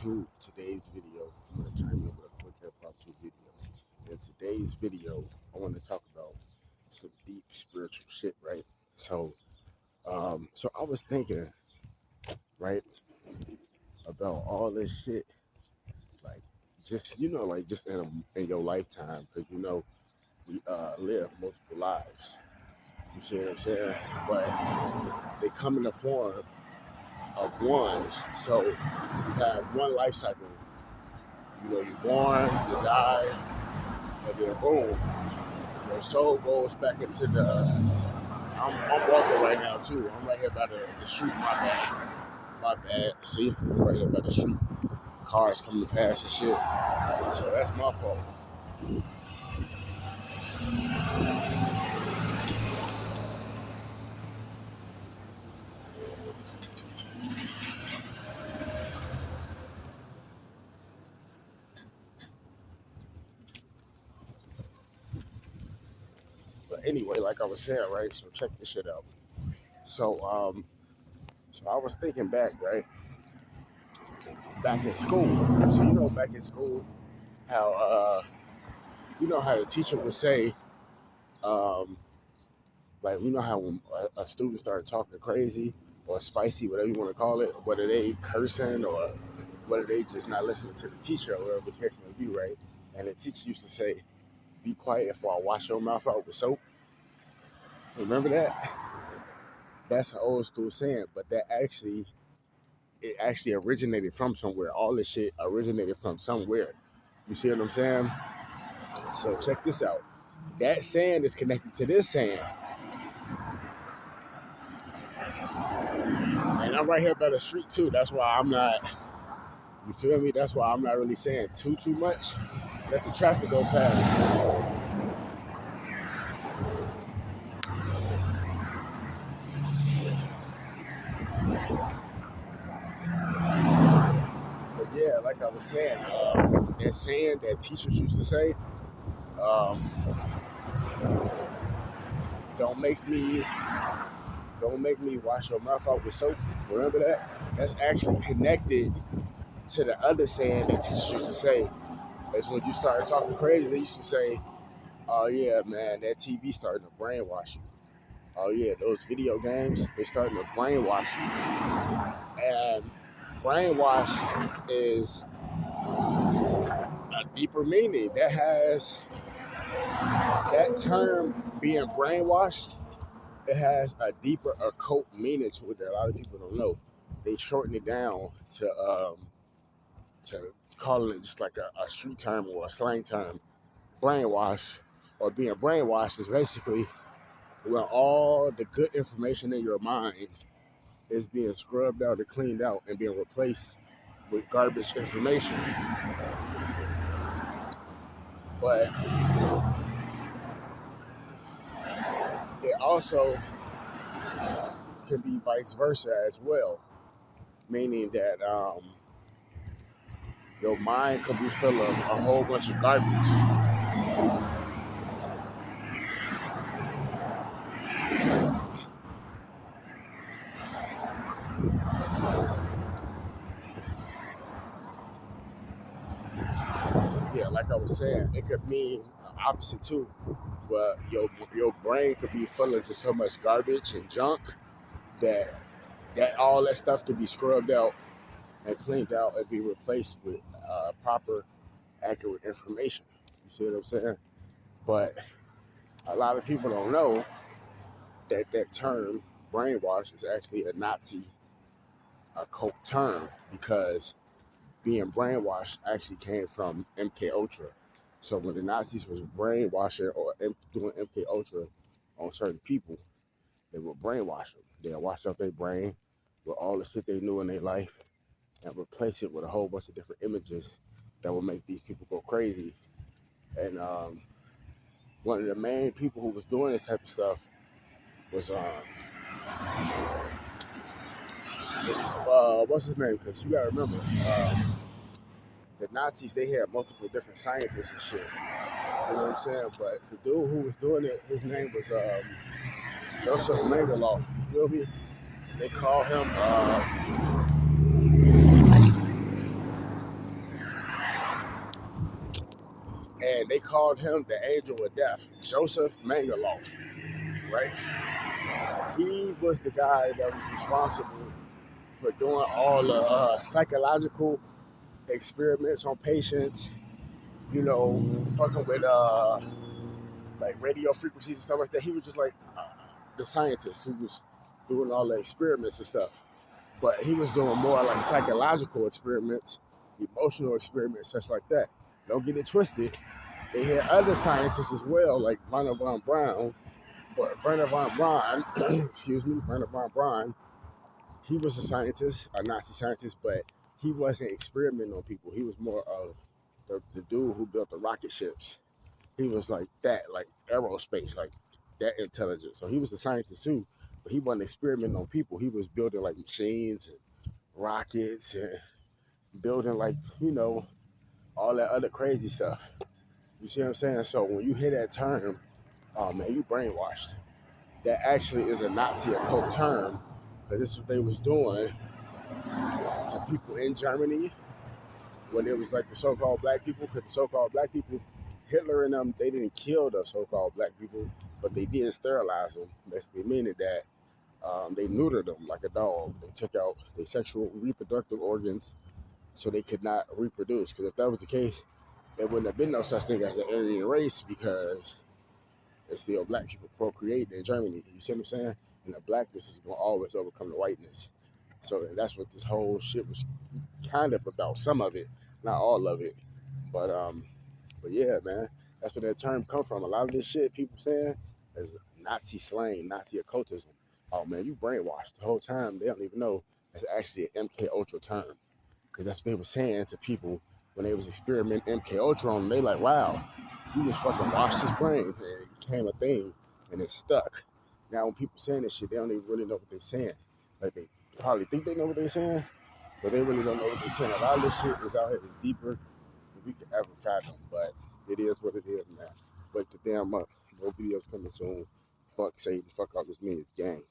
to today's video. I'm going to chime in with a quick hip hop 2 video. In today's video, I want to talk about some deep spiritual shit, right? So I was thinking, right, about all this shit, like just just in your lifetime, because we live multiple lives. You see what I'm saying? But they come in the form of ones. So you have one life cycle. You're born, you die, and then boom, your soul goes back into the. I'm walking right now too. I'm right here by the street. My bad. See, I'm right here by the street. Cars coming to pass and shit. So that's my fault. But anyway, like I was saying, right? So check this shit out. So I was thinking back, right? Back in school. So back in school, how how the teacher would say, like how when a student started talking crazy or spicy, whatever you want to call it, whether they cursing or whether they just not listening to the teacher or whatever the case may be, right? And the teacher used to say, "Be quiet before I wash your mouth out with soap." Remember that? That's an old school saying, but it actually originated from somewhere. All this shit originated from somewhere. You see what I'm saying? So check this out. That saying is connected to this saying. And I'm right here by the street too. That's why I'm not, you feel me? That's why I'm not really saying too much. Let the traffic go past. But yeah, like I was saying, that saying that teachers used to say, don't make me wash your mouth out with soap. Remember that? That's actually connected to the other saying that teachers used to say. Is when you started talking crazy, they used to say, "Oh yeah, man, that TV starting to brainwash you. Oh yeah, those video games, they starting to brainwash you." And brainwash is a deeper meaning. That term being brainwashed, it has a deeper occult meaning to it that a lot of people don't know. They shorten it down to calling it just like a street term or a slang term. Brainwash or being brainwashed is basically when all the good information in your mind is being scrubbed out and cleaned out and being replaced with garbage information. But it also can be vice versa as well, meaning that your mind could be full of a whole bunch of garbage. Yeah, like I was saying, it could mean opposite too. But your brain could be full of just so much garbage and junk that all that stuff could be scrubbed out and cleaned out and be replaced with proper, accurate information. You see what I'm saying? But a lot of people don't know that term brainwash is actually a Nazi occult term, because being brainwashed actually came from MK Ultra. So when the Nazis was brainwashing or doing MK Ultra on certain people, they would brainwash them. They'd wash out their brain with all the shit they knew in their life and replace it with a whole bunch of different images that would make these people go crazy. And one of the main people who was doing this type of stuff was what's his name? Because you gotta remember, the Nazis, they had multiple different scientists and shit. You know what I'm saying? But the dude who was doing it, his name was Joseph Mengele. You feel me? They call him and they called him the angel of death, Joseph Mengele, right? He was the guy that was responsible for doing all the psychological experiments on patients, you know, fucking with like radio frequencies and stuff like that. He was just like the scientist who was doing all the experiments and stuff. But he was doing more like psychological experiments, emotional experiments, such like that. Don't get it twisted. They had other scientists as well, like Werner von Braun. But Werner von Braun, excuse me, Werner von Braun, he was a scientist, a Nazi scientist, but he wasn't experimenting on people. He was more of the dude who built the rocket ships. He was like that, like aerospace, like that intelligent. So he was a scientist too, but he wasn't experimenting on people. He was building like machines and rockets and building like, you know, all that other crazy stuff. You see what I'm saying? So when you hear that term, oh man, you brainwashed. That actually is a Nazi occult term, because this is what they was doing to people in Germany when it was like the so-called black people, because the so-called black people, Hitler and them, they didn't kill the so-called black people, but they did sterilize them, basically meaning that they neutered them like a dog. They took out their sexual reproductive organs so they could not reproduce, because if that was the case, there wouldn't have been no such thing as an Aryan race, because it's still black people procreating in Germany. You see what I'm saying? And the blackness is going to always overcome the whiteness. So that's what this whole shit was kind of about. Some of it, not all of it. But yeah, man, that's where that term come from. A lot of this shit people saying is Nazi slang, Nazi occultism. Oh man, you brainwashed the whole time. They don't even know it's actually an MK Ultra term, because that's what they were saying to people when they was experimenting MK Ultra on them. They like, wow, you just fucking washed his brain and it became a thing and it stuck. Now when people saying this shit, they don't even really know what they're saying. Like they probably think they know what they're saying, but they really don't know what they're saying. A lot of this shit is out here is deeper than we could ever fathom. But it is what it is, man. Wake the damn up. More videos coming soon. Fuck Satan. Fuck all this means gang.